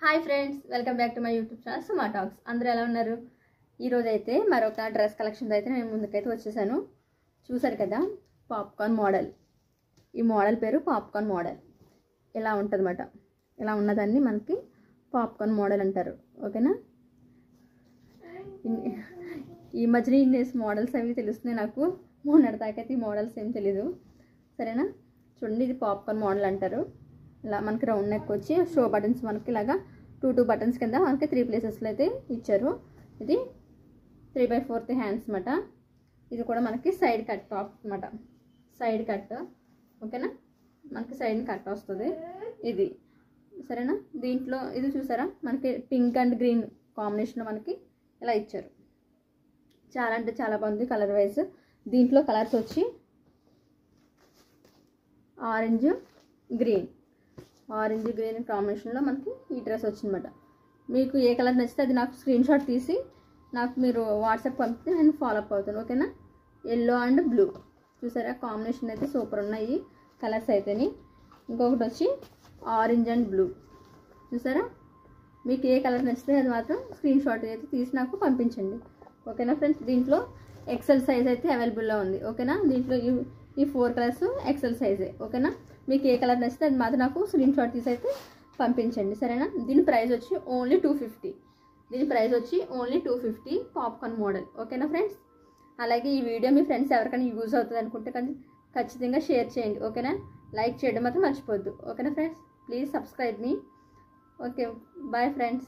Hi friends, welcome back to my YouTube channel Suma talks. అందరూ ఎలా ఉన్నారు? ఈరోజు అయితే మరొక డ్రెస్ కలెక్షన్ అయితే నేను ముందుకైతే వచ్చేసాను. చూసారు కదా, పాప్కార్న్ మోడల్. ఈ మోడల్ పేరు పాప్కార్న్ మోడల్. ఇలా ఉంటుందన్నమాట. ఇలా ఉన్నదాన్ని మనకి పాప్కార్న్ మోడల్ అంటారు. ఓకేనా? ఈ మధ్యన ఇన్ని మోడల్స్ అవి తెలుస్తున్నాయి నాకు. మొన్నటిదాకైతే ఈ మోడల్స్ ఏం తెలీదు. సరేనా? చూడండి, ఇది పాప్కార్న్ మోడల్ అంటారు. ఇలా మనకి రౌండ్ నెక్ వచ్చి షో బటన్స్ మనకి ఇలాగా టూ బటన్స్ కింద మనకి 3 ప్లేసెస్లో అయితే ఇచ్చారు. ఇది 3/4 హ్యాండ్స్ అన్నమాట. ఇది కూడా మనకి సైడ్ కట్ టాప్ అన్నమాట. Side cut. ఓకేనా? మనకి సైడ్ కట్ వస్తుంది ఇది. సరేనా? దీంట్లో ఇది చూసారా, మనకి పింక్ అండ్ గ్రీన్ కాంబినేషన్లో మనకి ఇలా ఇచ్చారు. చాలా అంటే చాలా బాగుంది కలర్ వైజ్. దీంట్లో కలర్స్ వచ్చి ఆరెంజ్ గ్రీన్ కాంబినేషన్లో మనకి ఈ డ్రెస్ వచ్చిందన్నమాట. మీకు ఏ కలర్ నచ్చితే అది నాకు స్క్రీన్ షాట్ తీసి నాకు మీరు వాట్సాప్ పంపితే నేను ఫాలో అప్ అవుతాను. ఓకేనా? ఎల్లో అండ్ బ్లూ చూసారా, కాంబినేషన్ అయితే సూపర్ ఉన్నాయి కలర్స్ అయితేని. ఇంకొకటి వచ్చి ఆరెంజ్ అండ్ బ్లూ చూసారా. మీకు ఏ కలర్ నచ్చితే అది మాత్రం స్క్రీన్ షాట్ అయితే తీసి నాకు పంపించండి. ఓకేనా ఫ్రెండ్స్? దీంట్లో ఎక్సెల్ సైజ్ అయితే అవైలబుల్లో ఉంది. ఓకేనా? దీంట్లో ఈ 4 కలర్స్ ఎక్సెల్ సైజే. ఓకేనా? మీకు ఏ కలర్ నచ్చితే అది మాత్రం నాకు స్క్రీన్ షాట్ తీసి అయితే పంపించండి. సరేనా? దీని ప్రైస్ వచ్చి ఓన్లీ 250. Popcorn model. ఓకేనా ఫ్రెండ్స్? అలాగే ఈ వీడియో మీ ఫ్రెండ్స్ ఎవరికైనా యూజ్ అవుతుంది అనుకుంటే ఖచ్చితంగా షేర్ చేయండి. ఓకేనా? లైక్ చేయడం మాత్రం మర్చిపోద్దు. ఓకేనా ఫ్రెండ్స్? ప్లీజ్ సబ్స్క్రైబ్ మీ. Okay, bye friends.